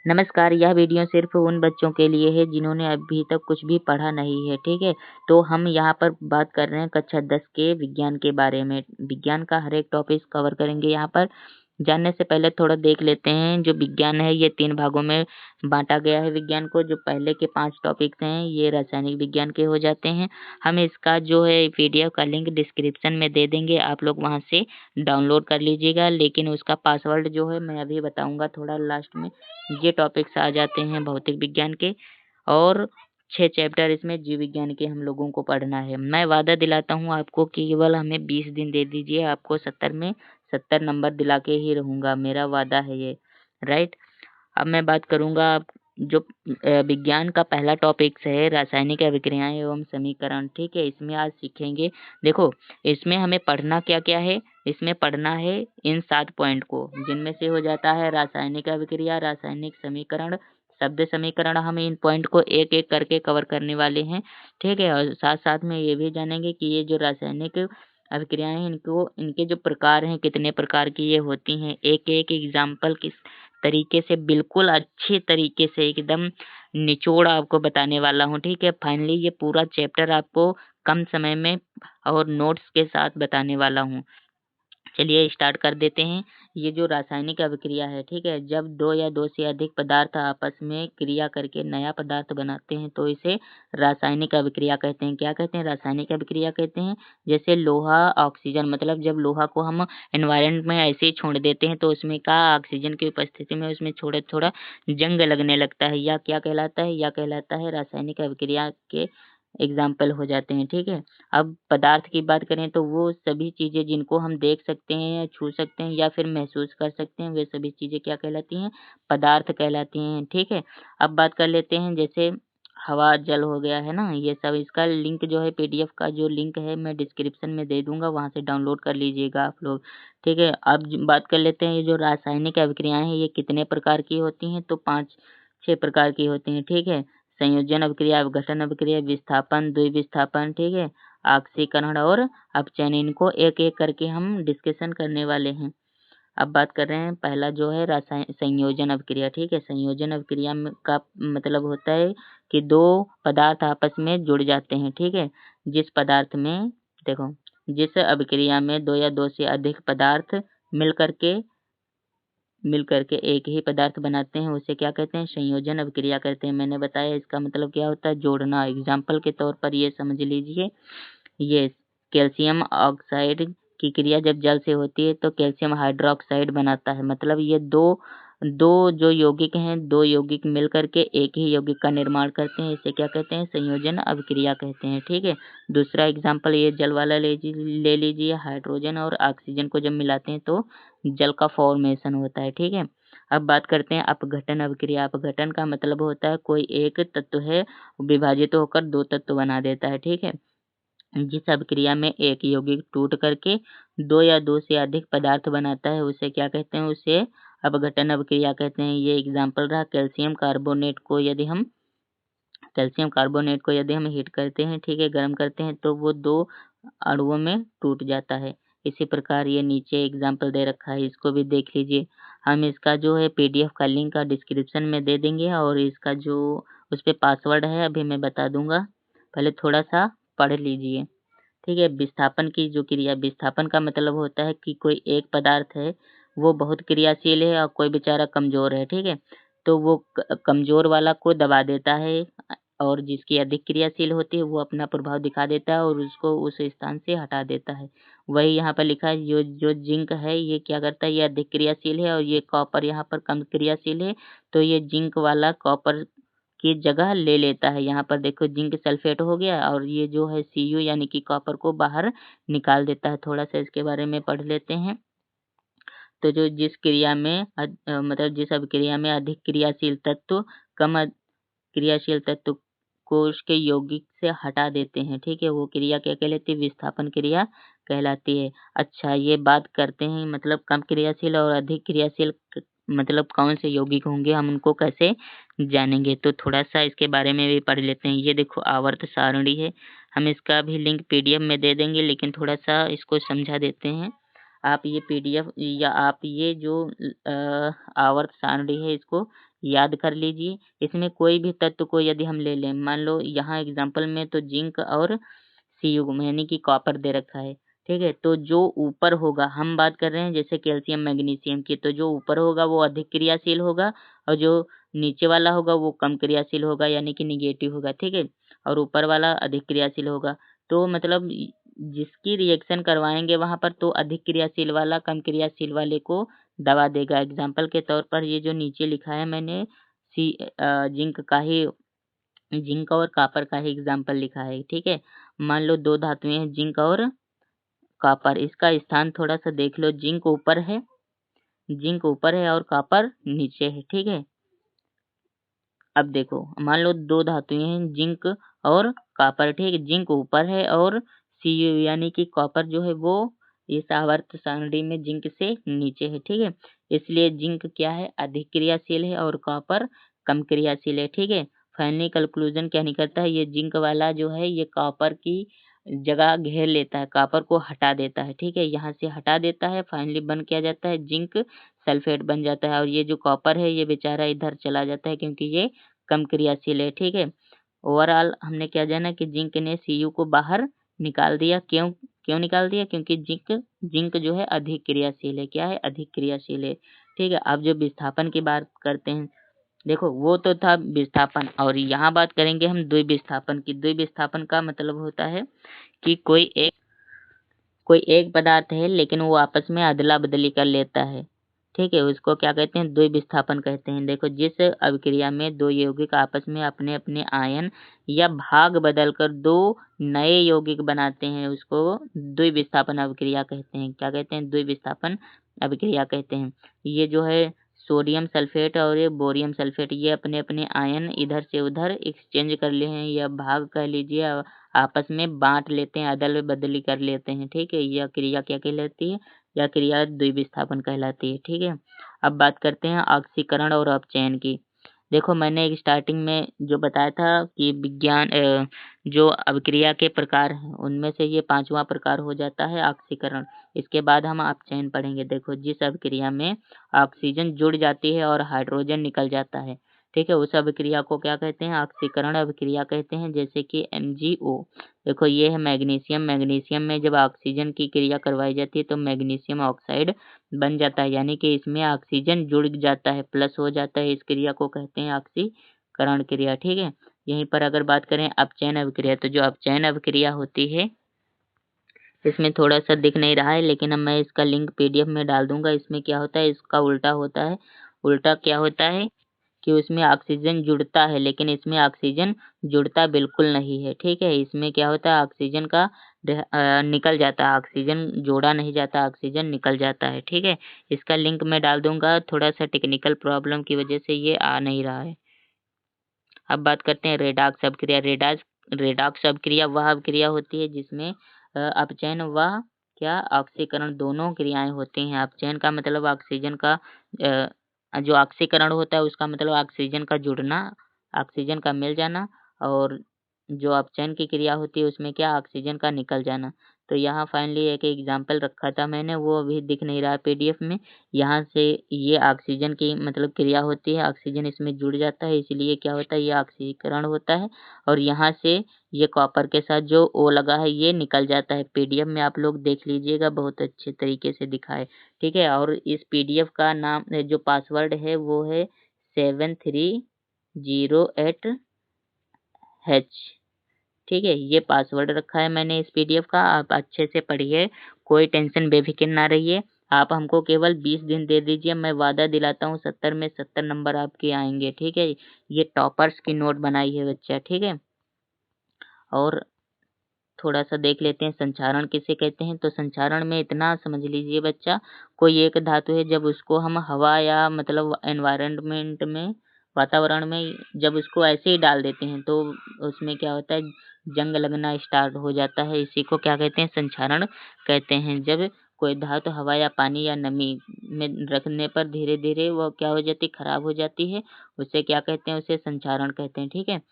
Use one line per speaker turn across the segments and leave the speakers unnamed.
नमस्कार, यह वीडियो सिर्फ उन बच्चों के लिए है जिन्होंने अभी तक कुछ भी पढ़ा नहीं है, ठीक है? तो हम यहाँ पर बात कर रहे हैं कक्षा 10 के विज्ञान के बारे में। विज्ञान का हर एक टॉपिक कवर करेंगे यहाँ पर। जानने से पहले थोड़ा देख लेते हैं, जो विज्ञान है ये 3 भागों में बाँटा गया है विज्ञान को। जो पहले के 5 टॉपिक्स हैं ये रासायनिक विज्ञान के हो जाते हैं। हम इसका जो है पीडीएफ का लिंक डिस्क्रिप्शन में दे देंगे, आप लोग वहाँ से डाउनलोड कर लीजिएगा। लेकिन उसका पासवर्ड जो है मैं अभी बताऊँगा थोड़ा लास्ट में। ये टॉपिक्स आ जाते हैं भौतिक विज्ञान के, और 6 चैप्टर इसमें जीव विज्ञान के हम लोगों को पढ़ना है। मैं वादा दिलाता हूँ आपको कि केवल हमें 20 दिन दे दीजिए, आपको 70 में 70 नंबर दिला के ही रहूँगा, मेरा वादा है ये, राइट। अब मैं बात करूँगा जो विज्ञान का पहला टॉपिक्स है रासायनिक अभिक्रियाएं एवं समीकरण, ठीक है? इसमें आज सीखेंगे। देखो, इसमें हमें पढ़ना क्या-क्या है? इसमें पढ़ना है इन 7 पॉइंट को, जिनमें से हो जाता है रासायनिक अभिक्रिया, रासायनिक समीकरण, शब्द समीकरण। हम इन पॉइंट को एक-एक करके कवर करने वाले हैं, ठीक है? और साथ-साथ में ये भी जानेंगे कि ये जो रासायनिक अभिक्रियाएं हैं इनको इनके जो प्रकार हैं कितने प्रकार की ये होती हैं। एक-एक एग्ज़ाम्पल किस तरीके से बिल्कुल अच्छे तरीके से एकदम निचोड़ आपको बताने वाला हूँ, ठीक है? फाइनली ये पूरा चैप्टर आपको कम समय में और नोट्स के साथ बताने वाला हूँ। चलिए स्टार्ट कर देते हैं। ये जो रासायनिक अभिक्रिया है, ठीक है? जब 2 या 2 से अधिक पदार्थ आपस में क्रिया करके नया पदार्थ बनाते हैं तो इसे रासायनिक अभिक्रिया कहते हैं। क्या कहते हैं? रासायनिक अभिक्रिया कहते हैं। जैसे लोहा ऑक्सीजन, मतलब जब लोहा को हम एनवायरनमेंट में ऐसे ही छोड़ देते हैं तो उसमें का ऑक्सीजन की उपस्थिति में उसमें थोड़ा-थोड़ा जंग लगने लगता है, या क्या कहलाता है? या कहलाता है रासायनिक अभिक्रिया के एग्ज़ाम्पल हो जाते हैं, ठीक है? अब पदार्थ की बात करें तो वो सभी चीज़ें जिनको हम देख सकते हैं या छू सकते हैं या फिर महसूस कर सकते हैं, वे सभी चीज़ें क्या कहलाती हैं? पदार्थ कहलाती हैं, ठीक है? अब बात कर लेते हैं जैसे हवा, जल हो गया, है ना? ये सब इसका लिंक जो है पीडीएफ का जो लिंक है मैं डिस्क्रिप्शन में दे दूँगा, वहाँ से डाउनलोड कर लीजिएगा आप लोग, ठीक है? अब बात कर लेते हैं ये जो रासायनिक अभिक्रियाएँ हैं ये कितने प्रकार की होती हैं? तो 5-6 प्रकार की होती हैं, ठीक है? संयोजन अभिक्रिया, अपघटन अभिक्रिया, विस्थापन, द्विविस्थापन, ठीक है? ऑक्सीकरण और अपचयन, इनको एक-एक करके हम डिस्कशन करने वाले हैं। अब बात कर रहे हैं पहला जो है संयोजन अभिक्रिया, ठीक है? संयोजन अभिक्रिया में का मतलब होता है कि 2 पदार्थ आपस में जुड़ जाते हैं, ठीक है? जिस पदार्थ में देखो, जिस अभिक्रिया में 2 या 2 से अधिक पदार्थ मिल कर के एक ही पदार्थ बनाते हैं, उसे क्या कहते हैं? संयोजन अभिक्रिया कहते हैं। मैंने बताया इसका मतलब क्या होता है? जोड़ना। एग्ज़ाम्पल के तौर पर ये समझ लीजिए, ये कैल्शियम ऑक्साइड की क्रिया जब जल से होती है तो कैल्शियम हाइड्रोक्साइड बनाता है। मतलब ये 2 जो यौगिक हैं, 2 यौगिक मिल कर के एक ही यौगिक का निर्माण करते हैं। इसे क्या कहते हैं? संयोजन अभिक्रिया कहते हैं, ठीक है? दूसरा एग्ज़ाम्पल ये जल वाला ले लीजिए। हाइड्रोजन और ऑक्सीजन को जब मिलाते हैं तो जल का फॉर्मेशन होता है, ठीक है? अब बात करते हैं अपघटन अभिक्रिया। अपघटन का मतलब होता है कोई एक तत्व है विभाजित होकर 2 तत्व बना देता है, ठीक है? जिस अभिक्रिया में एक यौगिक टूट करके 2 या 2 से अधिक पदार्थ बनाता है उसे क्या कहते हैं? उसे अपघटन अभिक्रिया कहते हैं। ये एग्ज़ाम्पल रहा कैल्शियम कार्बोनेट को यदि हम हीट करते हैं, ठीक है, गर्म करते हैं तो वो 2 अणुओं में टूट जाता है। इसी प्रकार ये नीचे एग्ज़ाम्पल दे रखा है, इसको भी देख लीजिए। हम इसका जो है पीडीएफ का लिंक डिस्क्रिप्शन में दे देंगे, और इसका जो उस पे पासवर्ड है अभी मैं बता दूँगा। पहले थोड़ा-सा पढ़ लीजिए, ठीक है? विस्थापन की जो क्रिया, विस्थापन का मतलब होता है कि कोई एक पदार्थ है, वो बहुत क्रियाशील है और कोई बेचारा कमज़ोर है, ठीक है? तो वो कमज़ोर वाला को दबा देता है, और जिसकी अधिक क्रियाशील होती है वो अपना प्रभाव दिखा देता है और उसको उस स्थान से हटा देता है। वही यहाँ पर लिखा है, जो जो जिंक है ये क्या करता है? ये अधिक क्रियाशील है, और ये कॉपर यहाँ पर कम क्रियाशील है, तो ये जिंक वाला कॉपर की जगह ले लेता है। यहाँ पर देखो जिंक सल्फेट हो गया, और ये जो है Cu यानी कि कॉपर को बाहर निकाल देता है। थोड़ा-सा इसके बारे में पढ़ लेते हैं। तो जो जिस क्रिया में मतलब जिस अभिक्रिया में अधिक क्रियाशील तत्व कम क्रियाशील तत्व को उसके यौगिक से हटा देते हैं, ठीक है? वो क्रिया क्या कहलाती है? विस्थापन क्रिया कहलाती है। अच्छा, ये बात करते हैं मतलब कम क्रियाशील और अधिक क्रियाशील मतलब कौन से यौगिक होंगे, हम उनको कैसे जानेंगे? तो थोड़ा-सा इसके बारे में भी पढ़ लेते हैं। ये देखो आवर्त सारणी है, हम इसका भी लिंक पीडीएफ में दे देंगे, लेकिन थोड़ा-सा इसको समझा देते हैं। आप ये पीडीएफ या आप ये जो आवर्त सारणी है इसको याद कर लीजिए। इसमें कोई भी तत्व को यदि हम ले लें, मान लो यहाँ एग्जाम्पल में तो जिंक और सी यानी कि कॉपर दे रखा है, ठीक है। तो जो ऊपर होगा, हम बात कर रहे हैं जैसे कैल्शियम मैग्नीशियम की, तो जो ऊपर होगा वो अधिक क्रियाशील होगा और जो नीचे वाला होगा वो कम क्रियाशील होगा यानी कि निगेटिव होगा, ठीक है। और ऊपर वाला अधिक क्रियाशील होगा। तो मतलब जिसकी रिएक्शन करवाएंगे वहां पर तो अधिक क्रियाशील वाला कम क्रियाशील वाले को दबा देगा। एग्जाम्पल के तौर पर ये जो नीचे लिखा है मैंने जिंक का ही, जिंक और कॉपर का ही एग्जाम्पल लिखा है, ठीक है। मान लो दो धातुएं हैं जिंक और कॉपर, इसका स्थान थोड़ा सा देख लो, जिंक ऊपर है, जिंक ऊपर है और कॉपर नीचे है, ठीक है। अब देखो मान लो दो धातुएं हैं जिंक और कॉपर, ठीक है। जिंक ऊपर है और Cu यानी कि कॉपर जो है वो इस आवर्त सारणी में जिंक से नीचे है, ठीक है। इसलिए जिंक क्या है, अधिक क्रियाशील है और कॉपर कम क्रियाशील है, ठीक है। फाइनली कंक्लूजन क्या निकलता है, ये जिंक वाला जो है ये कॉपर की जगह घेर लेता है, कॉपर को हटा देता है, ठीक है। यहाँ से हटा देता है, फाइनली बन क्या जाता है, जिंक सल्फेट बन जाता है। और ये जो कॉपर है ये बेचारा इधर चला जाता है क्योंकि ये कम क्रियाशील है, ठीक है। ओवरऑल हमने क्या जाना कि जिंक ने Cu को बाहर निकाल दिया। क्यों क्यों निकाल दिया, क्योंकि जिंक जिंक जो है अधिक क्रियाशील है, क्या है, अधिक क्रियाशील है, ठीक है। अब जो विस्थापन की बात करते हैं, देखो वो तो था विस्थापन, और यहाँ बात करेंगे हम द्विविस्थापन की। द्विविस्थापन का मतलब होता है कि कोई एक पदार्थ है लेकिन वो आपस में अदला बदली कर लेता है, ठीक है। उसको क्या कहते हैं, द्विविस्थापन कहते हैं। देखो जिस अभिक्रिया में दो यौगिक आपस में अपने अपने आयन या भाग बदलकर दो नए यौगिक बनाते हैं उसको द्विविस्थापन अभिक्रिया कहते हैं। क्या कहते हैं, द्विविस्थापन अभिक्रिया कहते हैं। ये जो है सोडियम सल्फेट और ये बोरियम सल्फेट, ये अपने अपने आयन इधर से उधर एक्सचेंज कर ले हैं या भाग कह लीजिए, आपस में बांट लेते हैं, अदल बदली कर लेते हैं, ठीक है। यह क्रिया क्या कहलाती है, यह क्रिया द्विविस्थापन कहलाती है, ठीक है। अब बात करते हैं ऑक्सीकरण और अपचयन की। देखो मैंने एक स्टार्टिंग में जो बताया था कि विज्ञान जो अभिक्रिया के प्रकार हैं उनमें से ये पांचवा प्रकार हो जाता है ऑक्सीकरण। इसके बाद हम अपचयन पढ़ेंगे। देखो जिस अभिक्रिया में ऑक्सीजन जुड़ जाती है और हाइड्रोजन निकल जाता है, ठीक है, उस अभिक्रिया को क्या कहते हैं, ऑक्सीकरण अभिक्रिया कहते हैं। जैसे कि MgO, देखो ये है मैग्नीशियम, मैग्नीशियम में जब ऑक्सीजन की क्रिया करवाई जाती है तो मैग्नीशियम ऑक्साइड बन जाता है, यानी कि इसमें ऑक्सीजन जुड़ जाता है, प्लस हो जाता है। इस क्रिया को कहते हैं ऑक्सीकरण क्रिया, ठीक है। यहीं पर अगर बात करें अपचयन अभिक्रिया, तो जो अपचयन अभिक्रिया होती है इसमें थोड़ा सा दिख नहीं रहा है लेकिन अब मैं इसका लिंक PDF में डाल दूंगा। इसमें क्या होता है, इसका उल्टा होता है। उल्टा क्या होता है कि उसमें ऑक्सीजन जुड़ता है लेकिन इसमें ऑक्सीजन जुड़ता बिल्कुल नहीं है, ठीक है। इसमें क्या होता है, ऑक्सीजन का निकल जाता है, ऑक्सीजन जोड़ा नहीं जाता, ऑक्सीजन निकल जाता है, ठीक है। इसका लिंक मैं डाल दूंगा, थोड़ा सा टेक्निकल प्रॉब्लम की वजह से ये आ नहीं रहा है। अब बात करते हैं रेडॉक्स अभिक्रिया। रेडॉक्स अभिक्रिया वह अभिक्रिया होती है जिसमें अपचयन व क्या ऑक्सीकरण दोनों क्रियाएं होती हैं। अपचयन का मतलब ऑक्सीजन का जो ऑक्सीकरण होता है उसका मतलब ऑक्सीजन का जुड़ना, ऑक्सीजन का मिल जाना, और जो अपचयन की क्रिया होती है उसमें क्या, ऑक्सीजन का निकल जाना। तो यहाँ फाइनली एक एग्जाम्पल रखा था मैंने, वो अभी दिख नहीं रहा PDF में। यहाँ से ये ऑक्सीजन की मतलब क्रिया होती है, ऑक्सीजन इसमें जुड़ जाता है इसलिए क्या होता है, ये ऑक्सीकरण होता है। और यहाँ से ये कॉपर के साथ जो O लगा है ये निकल जाता है। PDF में आप लोग देख लीजिएगा, बहुत अच्छे तरीके से दिखा है, ठीक है। और इस PDF का नाम जो पासवर्ड है वो है 7308H, ठीक है। ये पासवर्ड रखा है मैंने इस PDF का, आप अच्छे से पढ़िए, कोई टेंशन बेफिक्र ना रहिए। आप हमको केवल 20 दिन दे दीजिए, मैं वादा दिलाता हूँ 70 में 70 नंबर आपके आएंगे, ठीक है। ये टॉपर्स की नोट बनाई है बच्चा, ठीक है। और थोड़ा सा देख लेते हैं संचारण किसे कहते हैं। तो संचारण में इतना समझ लीजिए बच्चा, कोई एक धातु है जब उसको हम हवा या मतलब एनवायरनमेंट में, वातावरण में जब उसको ऐसे ही डाल देते हैं तो उसमें क्या होता है, जंग लगना स्टार्ट हो जाता है। इसी को क्या कहते हैं, संचारण कहते हैं। जब कोई धातु हवा या पानी या नमी में रखने पर धीरे धीरे वो क्या हो जाती, खराब हो जाती है, उसे क्या कहते हैं, उसे संचारण कहते हैं, ठीक है।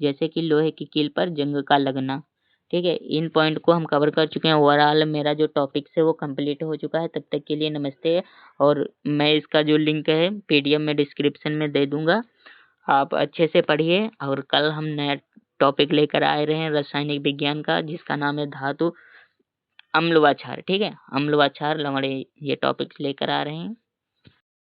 जैसे कि लोहे की कील पर जंग का लगना। ठीक है, इन पॉइंट को हम कवर कर चुके हैं। ओवरऑल मेरा जो टॉपिक्स है वो कंप्लीट हो चुका है। तब तक के लिए नमस्ते। और मैं इसका जो लिंक है पीडीएफ में डिस्क्रिप्शन में दे दूंगा, आप अच्छे से पढ़िए। और कल हम नया टॉपिक लेकर आए रहे हैं रासायनिक विज्ञान का, जिसका नाम है धातु अम्ल व क्षार। ठीक है, अम्ल व क्षार लवण, ये टॉपिक्स लेकर आ रहे हैं।